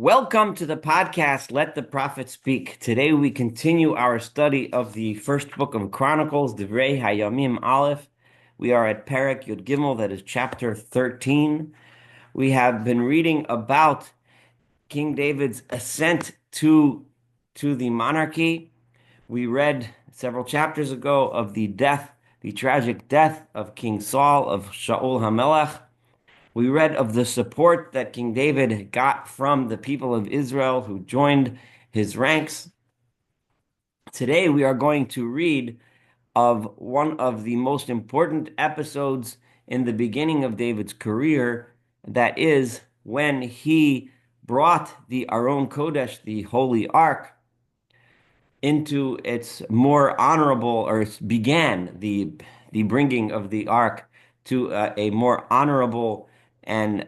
Welcome to the podcast, Let the Prophet Speak. Today we continue our study of the first book of Chronicles, Divrei Hayamim Aleph. We are at Perek Yud Gimel, that is chapter 13. We have been reading about King David's ascent to the monarchy. We read several chapters ago of the tragic death of King Saul, of Shaul HaMelech. We read of the support that King David got from the people of Israel who joined his ranks. Today we are going to read of one of the most important episodes in the beginning of David's career, that is when he brought the Aron Kodesh, the Holy Ark, into its more honorable, or began the bringing of the Ark to a more honorable and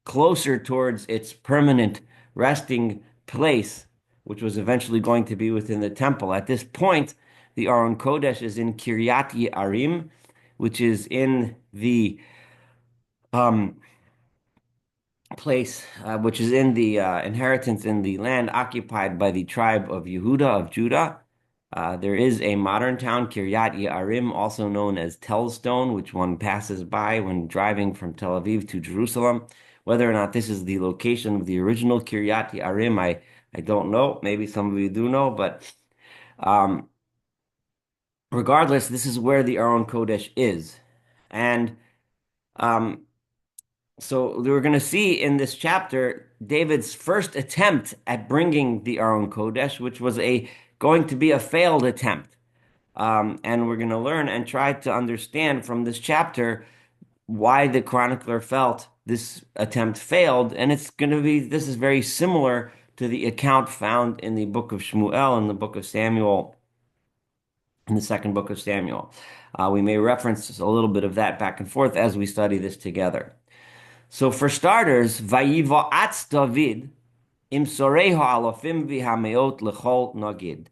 closer towards its permanent resting place, which was eventually going to be within the temple. At this point, the Aron Kodesh is in Kiryat Ye'arim, which is in the um, place, which is in the inheritance in the land occupied by the tribe of Yehuda, of Judah. There is a modern town, Kiryat Ye'arim, also known as Tellstone, which one passes by when driving from Tel Aviv to Jerusalem. Whether or not this is the location of the original Kiryat Ye'arim, I don't know. Maybe some of you do know, but um, regardless, this is where the Aron Kodesh is. And um, so we're going to see in this chapter David's first attempt at bringing the Aron Kodesh, which was going to be a failed attempt. And we're going to learn and try to understand from this chapter why the chronicler felt this attempt failed. And this is very similar to the account found in the book of Shmuel and the book of Samuel, in the second book of Samuel. We may reference a little bit of that back and forth as we study this together. So for starters, Vayivo'atz David im sorei ha'alofim v'hameot lechol nagid.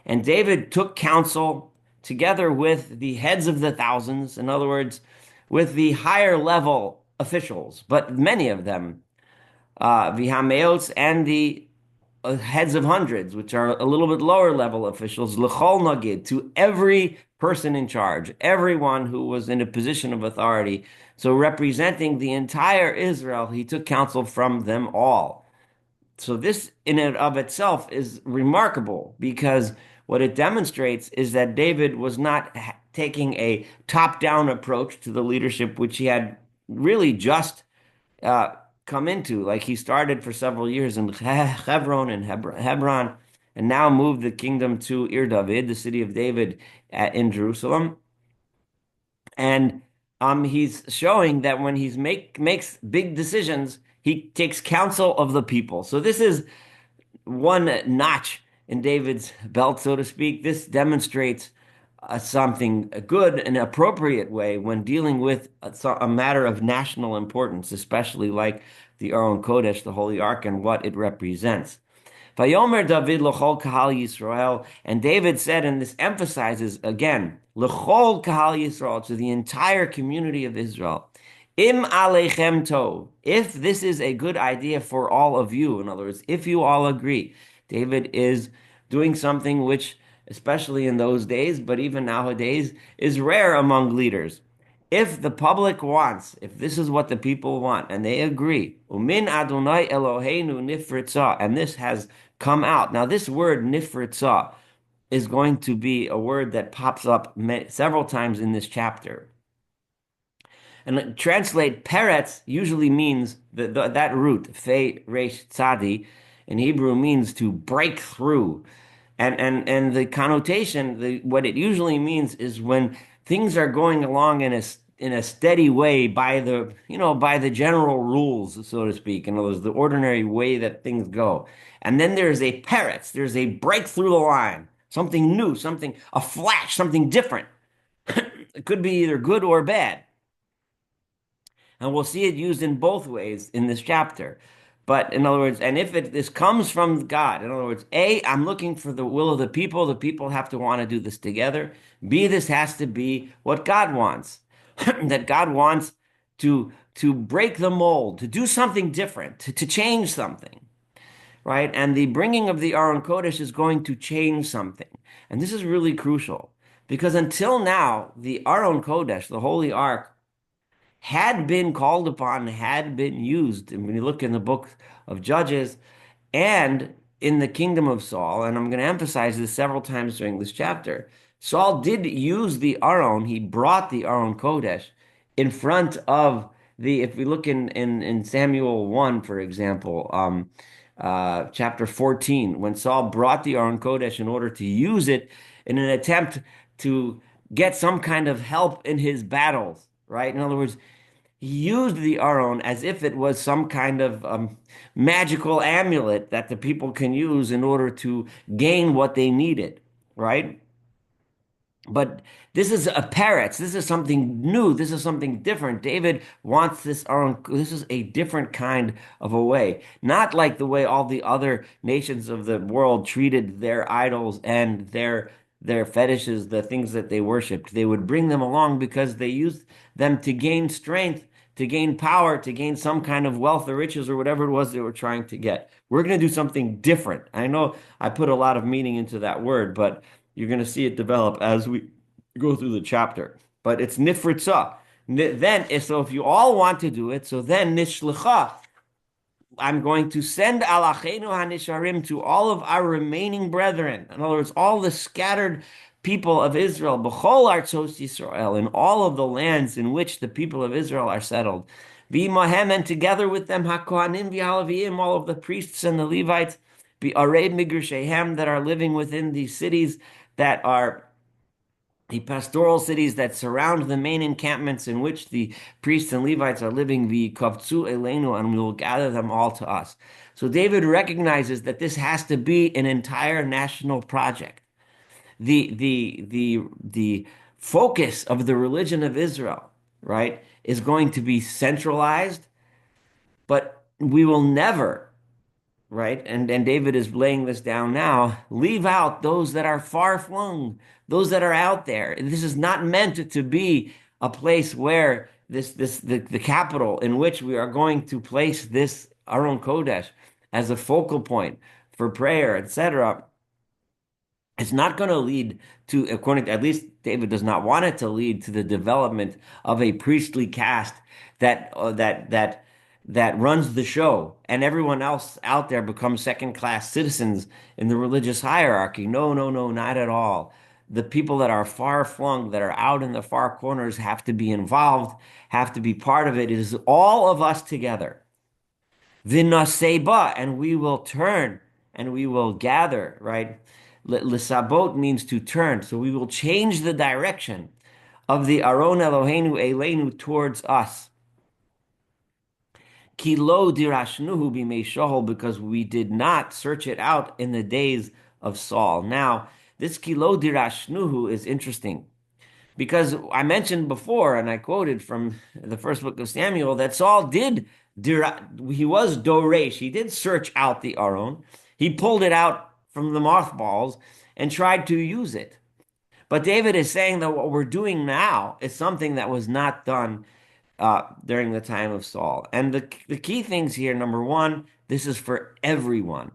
And David took counsel together with the heads of the thousands, in other words, with the higher level officials, but many of them, v'hameot, and the heads of hundreds, which are a little bit lower level officials, lechol nagid, to every person in charge, everyone who was in a position of authority. So representing the entire Israel, he took counsel from them all. So this in and of itself is remarkable, because what it demonstrates is that David was not taking a top-down approach to the leadership, which he had really just come into. Like, he started for several years in Hebron and now moved the kingdom to Ir David, the city of David, in Jerusalem. And he's showing that when he makes big decisions, he takes counsel of the people. So this is one notch in David's belt, so to speak. This demonstrates something good and appropriate way when dealing with a matter of national importance, especially like the Aron Kodesh, the Holy Ark, and what it represents. Vayomer David l'chol kahal Yisrael, and David said, and this emphasizes again, l'chol kahal Yisrael, to the entire community of Israel, im aleichem tov, if this is a good idea for all of you, in other words, if you all agree. David is doing something which, especially in those days, but even nowadays, is rare among leaders. If the public wants, if this is what the people want, and they agree, umin Adonai Eloheinu nifritza, and this has come out. Now, this word nifritza is going to be a word that pops up several times in this chapter. And translate peretz usually means that root, fe resh tzadi, in Hebrew means to break through. And the connotation, what it usually means is when things are going along in a steady way by the general rules, so to speak, in other words, the ordinary way that things go. And then there's a peretz, there's a break through the line, something new, a flash, something different. It could be either good or bad. And we'll see it used in both ways in this chapter. But in other words, and if this comes from God, in other words, A, I'm looking for the will of the people have to want to do this together. B, this has to be what God wants, that God wants to break the mold, to do something different, to change something. right? And the bringing of the Aron Kodesh is going to change something. And this is really crucial because until now, the Aron Kodesh, the Holy Ark, had been called upon, had been used. And when you look in the book of Judges and in the kingdom of Saul, and I'm going to emphasize this several times during this chapter, Saul did use the Aron. He brought the Aron Kodesh in front of if we look in Samuel 1, for example, chapter 14, when Saul brought the Aron Kodesh in order to use it in an attempt to get some kind of help in his battles, right? In other words, he used the Aron as if it was some kind of magical amulet that the people can use in order to gain what they needed, right? But this is a parrots. This is something new. This is something different. David wants this Aron. This is a different kind of a way, not like the way all the other nations of the world treated their idols and their fetishes, the things that they worshipped. They would bring them along because they used them to gain strength, to gain power, to gain some kind of wealth or riches or whatever it was they were trying to get. We're going to do something different. I know I put a lot of meaning into that word, but you're going to see it develop as we go through the chapter. But it's nifritza. Then, so if you all want to do it, so then nishlecha, I'm going to send alachenu hanisharim to all of our remaining brethren. In other words, all the scattered people of Israel, b'chol artzos Yisrael, in all of the lands in which the people of Israel are settled. V'imahem, and together with them, hakohanim v'halavim, all of the priests and the Levites, be arei migrshehem, that are living within the cities that are the pastoral cities that surround the main encampments in which the priests and Levites are living, v'kavtzu elenu, and we will gather them all to us. So David recognizes that this has to be an entire national project. The focus of the religion of Israel, right, is going to be centralized, but we will never, right? And David is laying this down now. Leave out those that are far flung, those that are out there. This is not meant to be a place where the capital in which we are going to place this Aron Kodesh as a focal point for prayer, etc. It's not going to lead to, according to, at least David does not want it to lead to the development of a priestly caste that runs the show, and everyone else out there becomes second-class citizens in the religious hierarchy. No, no, no, not at all. The people that are far flung, that are out in the far corners, have to be involved, have to be part of it. It is all of us together. V'naseba, and we will turn and we will gather, right? L'sabot means to turn. So we will change the direction of the Aron Eloheinu Eleinu towards us. Ki lo dirashnuhu b'mei Shaul, because we did not search it out in the days of Saul. Now, this ki lo dirashnuhu is interesting because I mentioned before, and I quoted from the first book of Samuel, that Saul did, he was doresh, he did search out the Aron. He pulled it out from the mothballs and tried to use it. But David is saying that what we're doing now is something that was not done during the time of Saul. And the key things here, number one, this is for everyone.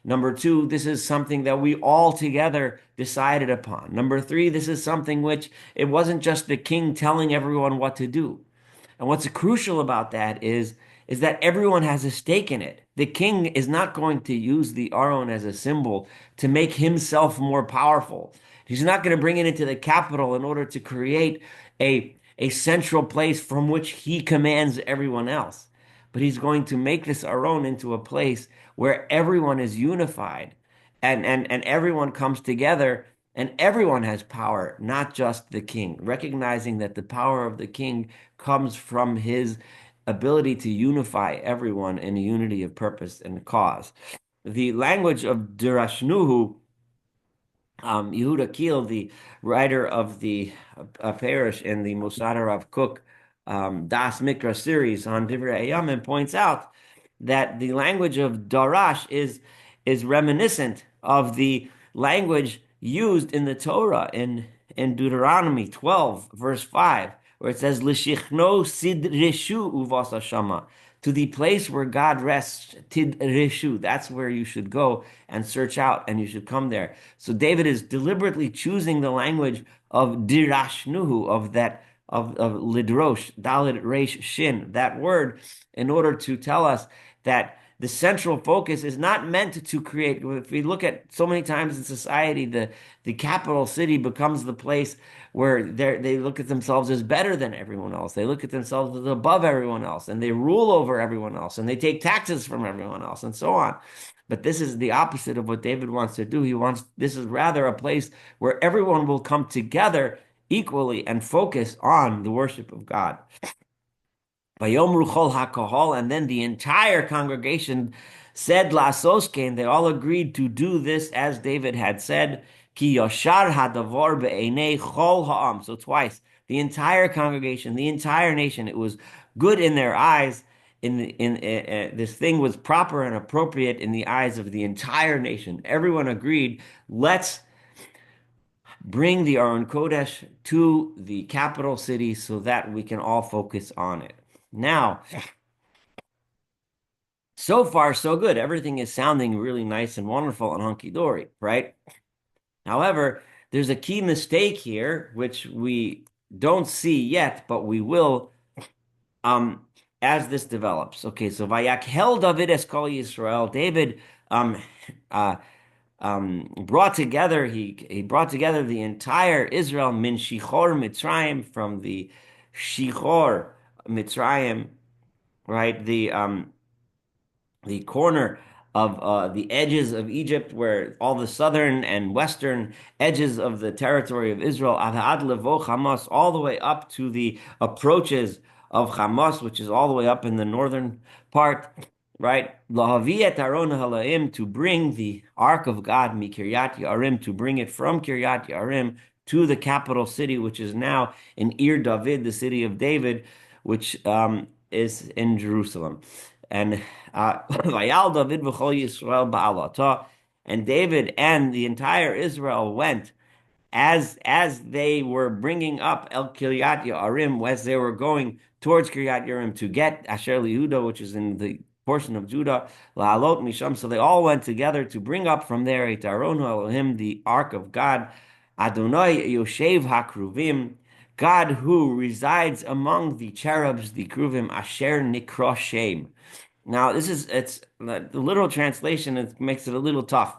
Number two, this is something that we all together decided upon. Number three, this is something which it wasn't just the king telling everyone what to do. And what's crucial about that is that everyone has a stake in it. The king is not going to use the Aron as a symbol to make himself more powerful. He's not going to bring it into the capital in order to create a central place from which he commands everyone else. But he's going to make this Aron into a place where everyone is unified and everyone comes together and everyone has power, not just the king, recognizing that the power of the king comes from his ability to unify everyone in a unity of purpose and cause. The language of Dirashnuhu, Yehuda Kiel, the writer of the parish in the Mosad Rav Kook Das Mikra series on Divrei Yamim, points out that the language of Darash is reminiscent of the language used in the Torah in Deuteronomy 12, verse 5, where it says, L'shichno sidreshu uvas hashama, to the place where God rests, Tid Rishu. That's where you should go and search out, and you should come there. So David is deliberately choosing the language of dirashnuhu, of that of lidrosh, dalit resh shin, that word, in order to tell us that the central focus is not meant to create. If we look at so many times in society, the capital city becomes the place where they look at themselves as better than everyone else. They look at themselves as above everyone else, and they rule over everyone else, and they take taxes from everyone else, and so on. But this is the opposite of what David wants to do. This is rather a place where everyone will come together equally and focus on the worship of God. Vayomru chol hakahol, and then the entire congregation said la'asoskein. They all agreed to do this as David had said. Ki yoshar hadavor be'enei chol ha'am. So twice, the entire congregation, the entire nation, it was good in their eyes. This thing was proper and appropriate in the eyes of the entire nation. Everyone agreed. Let's bring the Aron Kodesh to the capital city so that we can all focus on it. Now, so far, so good. Everything is sounding really nice and wonderful and hunky-dory, right? However, there's a key mistake here, which we don't see yet, but we will as this develops. Okay, so Vayakhel David es kol Yisrael. David uh, brought together, he brought together the entire Israel min Shichor Mitzrayim, from the Shichor Mitzrayim, right? The corner of the edges of Egypt, where all the southern and western edges of the territory of Israel, Ad Levo Hamas, all the way up to the approaches of Hamas, which is all the way up in the northern part, right? Lahaviyat Aron Halaim, to bring the Ark of God, Mikiryat Yarim, to bring it from Kiryat Yarim to the capital city, which is now in Ir David, the city of David, which is in Jerusalem. And Vayal David v'chol Yisrael ba'alatah, and David and the entire Israel went as they were bringing up El Kiryat Yarim, as they were going towards Kiryat Yarim to get Asher Yehuda, which is in the portion of Judah, La'alot Misham. So they all went together to bring up from there Et Aron Elohim, the Ark of God, Adonai Yoshev HaKruvim, God who resides among the cherubs, the Kruvim, Asher Nikra Shem. Now, it's the literal translation. It makes it a little tough,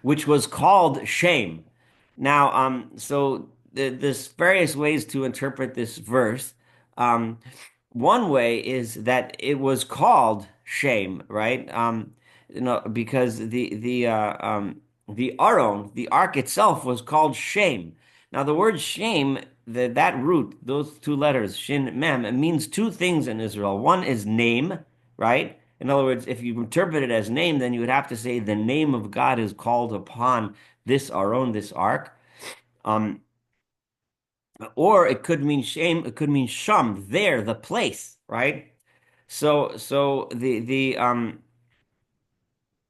which was called shame. Now, there's various ways to interpret this verse. One way is that it was called shame, right? Because the Aron, the ark itself, was called shame. Now, the word shame, that root, those two letters, shin mem, it means two things in Israel. One is name, right? In other words, if you interpret it as name, then you would have to say the name of God is called upon this Aron, this ark. Or it could mean shame, it could mean sham, there, the place, right? So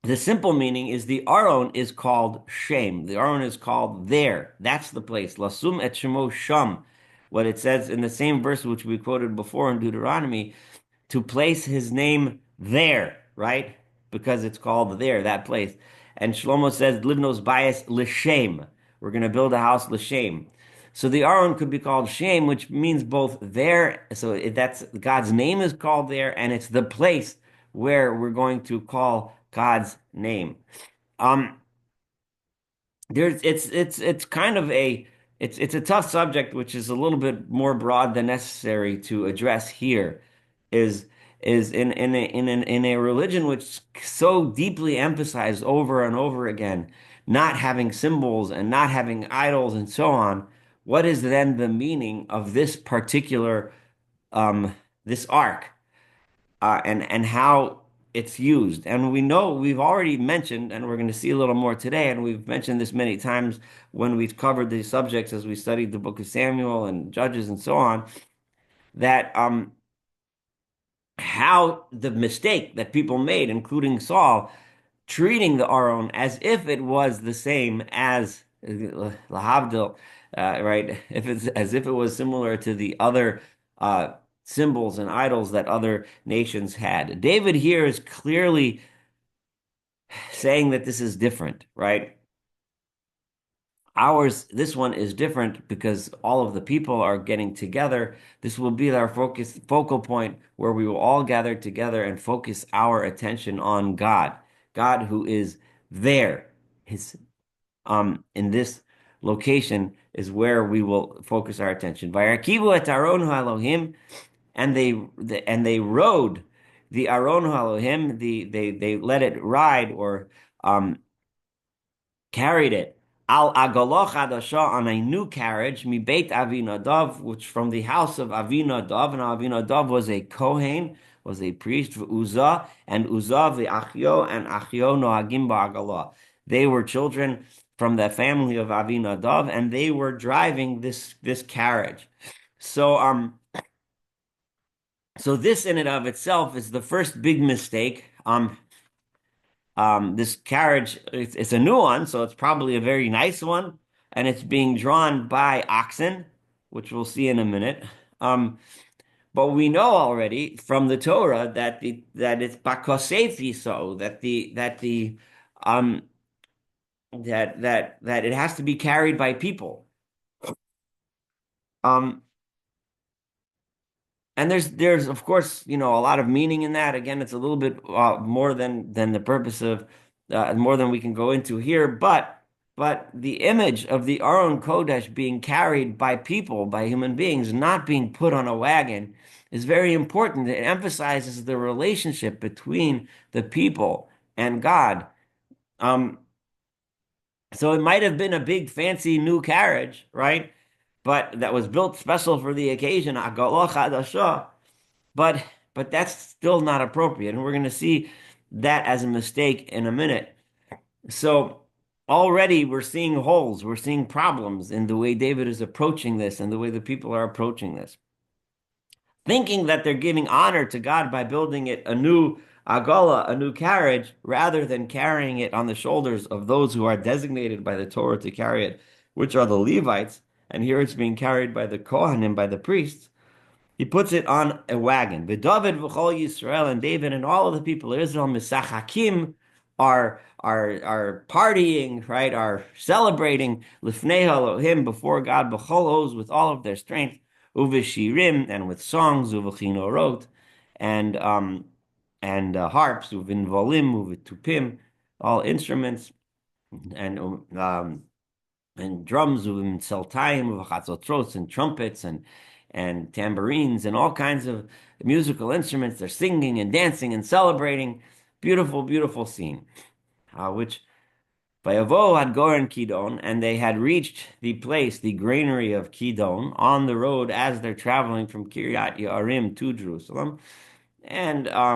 the simple meaning is the Aron is called shame. The Aron is called there. That's the place. Lasum et shemo sham. What it says in the same verse which we quoted before in Deuteronomy, to place his name there, right? Because it's called there, that place. And Shlomo says, Livnos bias l'shem. We're going to build a house l'shem. So the Aron could be called shame, which means both there. So that's God's name is called there, and it's the place where we're going to call God's name. It's kind of it's a tough subject, which is a little bit more broad than necessary to address here. Is in a religion which so deeply emphasized over and over again not having symbols and not having idols and so on. What is then the meaning of this particular this ark, and how it's used? And we know we've already mentioned, and we're going to see a little more today, and we've mentioned this many times when we've covered these subjects as we studied the book of Samuel and Judges and so on, that how the mistake that people made, including Saul, treating the Aron as if it was the same as Lahavdil, right? If it's as if it was similar to the other symbols and idols that other nations had. David here is clearly saying that this is different, right? This one is different because all of the people are getting together. This will be our focal point where we will all gather together and focus our attention on God. God who is there. His in this location is where we will focus our attention. Vayarkivu et Aron Elohim, and they rode the Aron Elohim, they let it ride or um carried it al agaloch chadasha on a new carriage mi beit Avinadav, which from the house of Avinadav, and Avinadav was a Kohen, was a priest for Uzzah, and Uzzah the Achio, and Achio noagim ba'agalah. They were children from the family of Avinadav, and they were driving this carriage. So so this in and of itself is the first big mistake. This carriage, it's a new one, so it's probably a very nice one, and it's being drawn by oxen, which we'll see in a minute. But we know already from the Torah that it's bakosefi, so um that it has to be carried by people. Um, And there's of course, a lot of meaning in that. Again, it's a little bit more than the purpose of more than we can go into here. But the image of the Aron Kodesh being carried by people, by human beings, not being put on a wagon, is very important. It emphasizes the relationship between the people and God. Um, so it might have been a big fancy new carriage, right? But that was built special for the occasion, Agaloch Hadashah. But but that's still not appropriate, and we're going to see that as a mistake in a minute. So already we're seeing holes, we're seeing problems in the way David is approaching this and the way the people are approaching this, thinking that they're giving honor to God by building it a new agala, a new carriage, rather than carrying it on the shoulders of those who are designated by the Torah to carry it, which are the Levites. And here it's being carried by the Kohanim, by the priests. He puts it on a wagon. David v'chol Yisrael, and David and all of the people of Israel, misachakim, are partying, right? Are celebrating lifnei Elohim, before God, b'chol oz, with all of their strength, uv'shirim, and with songs, uv'chinorot, and harps, uv'involim, uv'tupim, all instruments, and drums, and seltaim, v'chatzotrot, and trumpets, and tambourines, and all kinds of musical instruments. They're singing and dancing and celebrating. Beautiful, beautiful scene. Which Vayavo had Goren Kidon, and they had reached the place, the granary of Kidon, on the road as they're traveling from Kiryat Yearim to Jerusalem. And I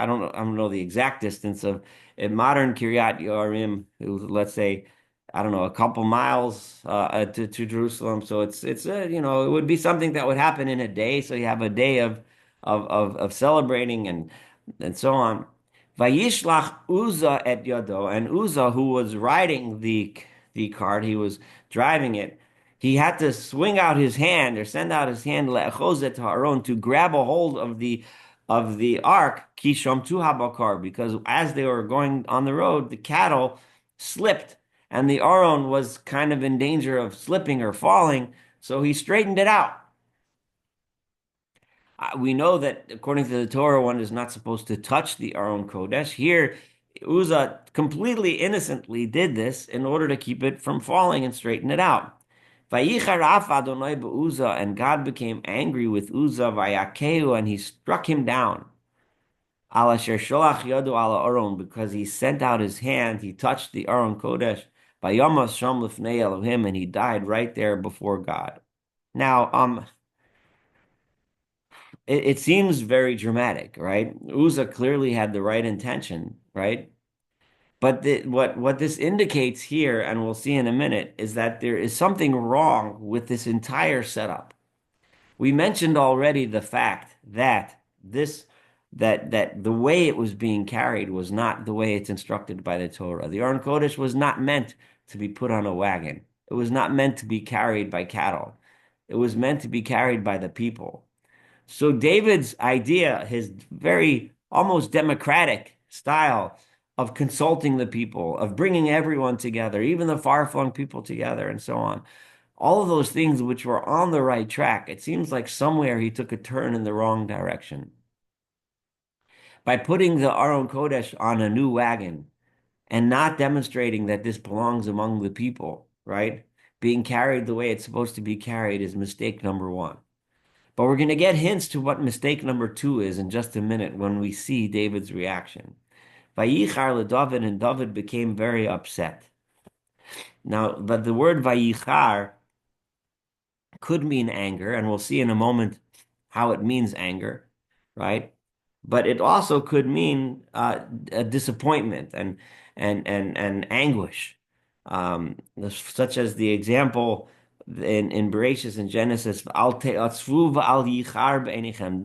don't know the exact distance of a modern Kiryat Yearim. Let's say, I don't know, a couple miles to Jerusalem. So it's it would be something that would happen in a day. So you have a day of celebrating and so on. Vayishlach Uzzah et Yado, and Uzzah, who was riding the cart, he was driving it. He had to swing out his hand or send out his hand le'echozet ha'aron, to grab a hold of the ark, kishom tu habakar, because as they were going on the road, the cattle slipped, and the Aron was kind of in danger of slipping or falling, so he straightened it out. We know that according to the Torah, one is not supposed to touch the Aron Kodesh. Here, Uzzah completely innocently did this in order to keep it from falling and straighten it out. Vayicharaf Adonai be'Uzzah, and God became angry with Uzzah, vayakeu, and he struck him down. Al asher sholach yadu ala Aron, because he sent out his hand, he touched the Aron Kodesh, vayamas sham lifnei Elohim, and he died right there before God. Now, it seems very dramatic, right? Uzzah clearly had the right intention, right? But what this indicates here, and we'll see in a minute, is that there is something wrong with this entire setup. We mentioned already the fact that that the way it was being carried was not the way it's instructed by the Torah. The Aron Kodesh was not meant to be put on a wagon. It was not meant to be carried by cattle. It was meant to be carried by the people. So David's idea, his very almost democratic style of consulting the people, of bringing everyone together, even the far-flung people together, and so on, all of those things which were on the right track, it seems like somewhere he took a turn in the wrong direction. By putting the Aron Kodesh on a new wagon and not demonstrating that this belongs among the people, right? Being carried the way it's supposed to be carried is mistake number one. But we're going to get hints to what mistake number two is in just a minute when we see David's reaction. Vayichar David, and David became very upset. Now, but the word Vayichar could mean anger, and we'll see in a moment how it means anger, right? But it also could mean a disappointment and anguish, such as the example in Bereshit and Genesis.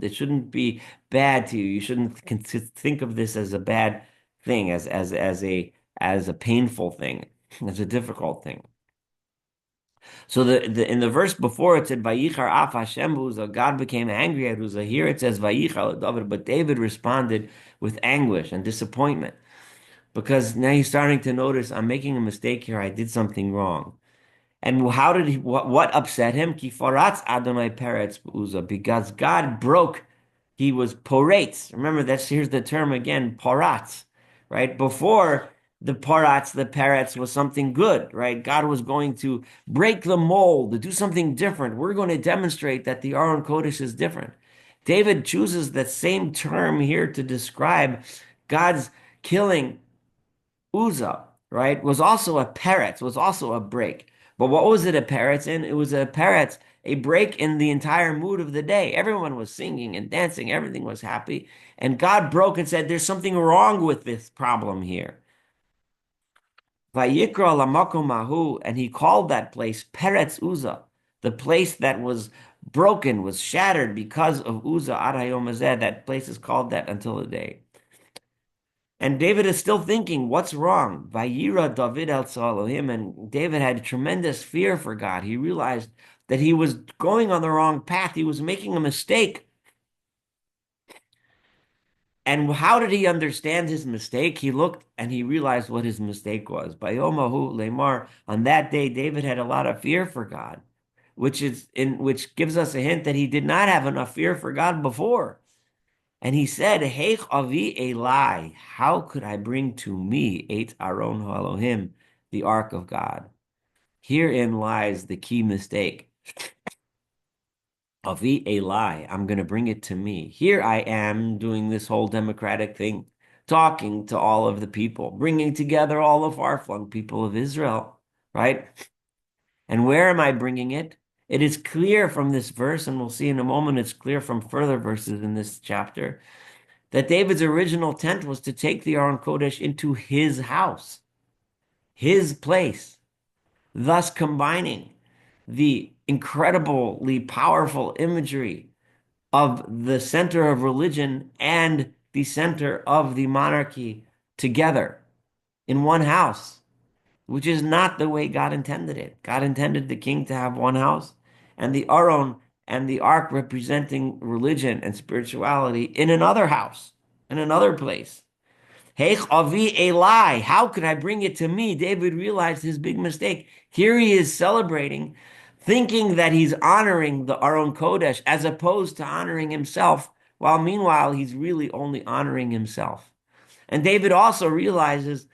It shouldn't be bad to you. You shouldn't think of this as a bad thing, as a painful thing, as a difficult thing. So the in the verse before it said Vayichar af Hashem Uzzah, God became angry at Uzzah. Here it says Vayichar David, but David responded with anguish and disappointment because now he's starting to notice I'm making a mistake here. I did something wrong. And how did he? What upset him? Kifaratz Adonai Peretz Uzzah, because God broke. He was poratz. Remember, here's the term again, poratz, right? Before the poratz, the peretz was something good, right? God was going to break the mold, to do something different. We're going to demonstrate that the Aron Kodesh is different. David chooses that same term here to describe God's killing Uzzah, right, was also a peretz, was also a break. But what was it a peretz in? It was a peretz, a break in the entire mood of the day. Everyone was singing and dancing, everything was happy. And God broke and said, there's something wrong with this problem here. Vayikra lamakom mahu, and he called that place Peretz Uzzah, the place that was broken, was shattered because of Uzzah ad hayom hazeh. That place is called that until the day. And David is still thinking, what's wrong? Vayira David el Elohim, and David had tremendous fear for God. He realized that he was going on the wrong path. He was making a mistake. And how did he understand his mistake? He looked and he realized what his mistake was. Bayomahu Lemar, on that day, David had a lot of fear for God, which gives us a hint that he did not have enough fear for God before. And he said, Heich avi Eli, how could I bring to me Eit Aron Elohim, the Ark of God? Herein lies the key mistake. Avi Eli, I'm going to bring it to me. Here I am doing this whole democratic thing, talking to all of the people, bringing together all the far-flung people of Israel, right? And where am I bringing it? It is clear from this verse, and we'll see in a moment, it's clear from further verses in this chapter, that David's original intent was to take the Aron Kodesh into his house, his place, thus combining the incredibly powerful imagery of the center of religion and the center of the monarchy together in one house, which is not the way God intended it. God intended the king to have one house and the Aron and the ark representing religion and spirituality in another house, in another place. Heich avi Eli, how could I bring it to me? David realized his big mistake. Here he is celebrating, thinking that he's honoring the Aron Kodesh as opposed to honoring himself, while meanwhile he's really only honoring himself. And David also realizes,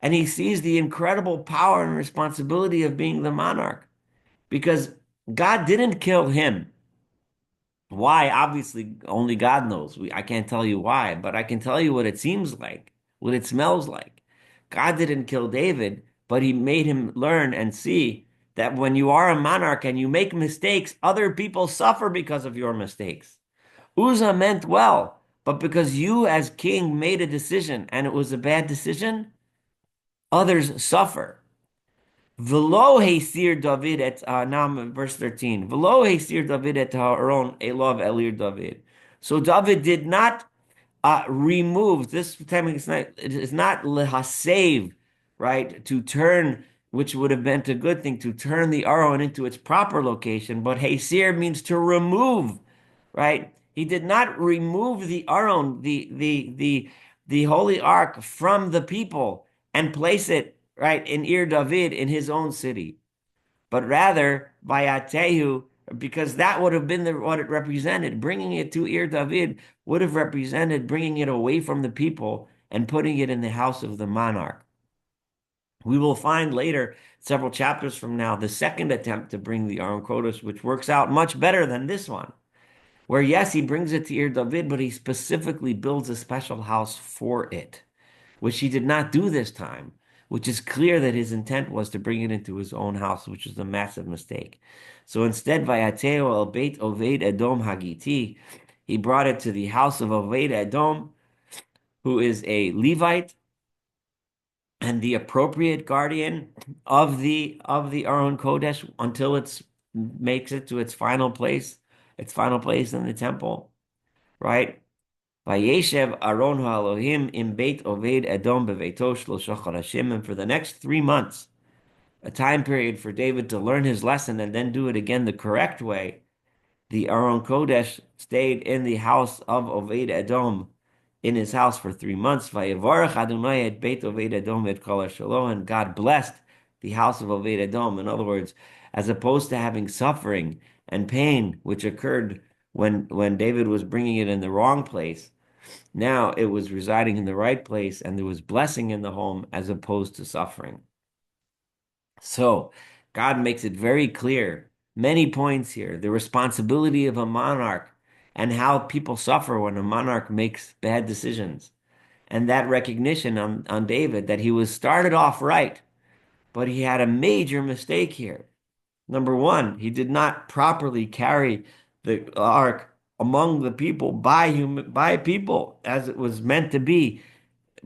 and he sees the incredible power and responsibility of being the monarch, because God didn't kill him. Why? Obviously, only God knows. I can't tell you why, but I can tell you what it seems like, what it smells like. God didn't kill David, but he made him learn and see that when you are a monarch and you make mistakes, other people suffer because of your mistakes. Uzzah meant well, but because you as king made a decision and it was a bad decision, others suffer. V'lo heisir David et now verse 13. V'lo heisir David et ha'aron elov elir David. So David did not remove this time. It's not lehasev, right? To turn which would have meant a good thing to turn the Aron into its proper location, but Hasir means to remove, right? He did not remove the Aron, the Holy Ark from the people and place it, right, in Ir David in his own city, but rather by Atehu, because that would have been what it represented. Bringing it to Ir David would have represented bringing it away from the people and putting it in the house of the monarch. We will find later, several chapters from now, the second attempt to bring the Aron Kodesh, which works out much better than this one, where yes, he brings it to Ir David, but he specifically builds a special house for it, which he did not do this time, which is clear that his intent was to bring it into his own house, which was a massive mistake. So instead, Vayateo el Beit Oved Edom Hagiti, he brought it to the house of Oved Edom, who is a Levite and the appropriate guardian of the Aron Kodesh until it makes it to its final place in the temple, right? Vayeshev Aron Elohim im Beit Oved Edom beveito shlosha chodashim, and for the next 3 months, a time period for David to learn his lesson and then do it again the correct way, the Aron Kodesh stayed in the house of Oved Edom, in his house for 3 months. Vayevarach Adonai et Beit Oved Edom et kol Shalom, and God blessed the house of Oved Edom. In other words, as opposed to having suffering and pain, which occurred when David was bringing it in the wrong place, now it was residing in the right place, and there was blessing in the home as opposed to suffering. So God makes it very clear, many points here, the responsibility of a monarch and how people suffer when a monarch makes bad decisions. And that recognition on David that he was started off right, but he had a major mistake here. Number one, he did not properly carry the ark among the people by people as it was meant to be,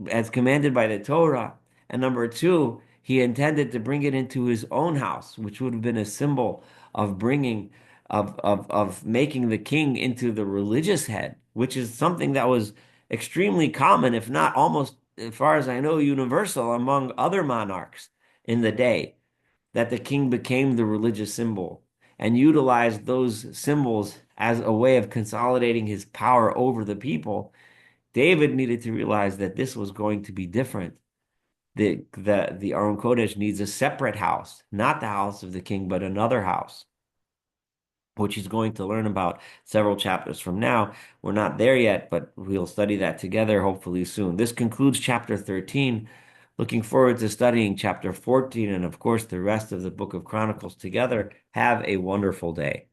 as commanded by the Torah. And number two, he intended to bring it into his own house, which would have been a symbol of bringing, of making the king into the religious head, which is something that was extremely common, if not almost, as far as I know, universal among other monarchs in the day, that the king became the religious symbol and utilized those symbols as a way of consolidating his power over the people. David needed to realize that this was going to be different. The Aron Kodesh needs a separate house, not the house of the king, but another house, which he's going to learn about several chapters from now. We're not there yet, but we'll study that together hopefully soon. This concludes chapter 13. Looking forward to studying chapter 14 and, of course, the rest of the book of Chronicles together. Have a wonderful day.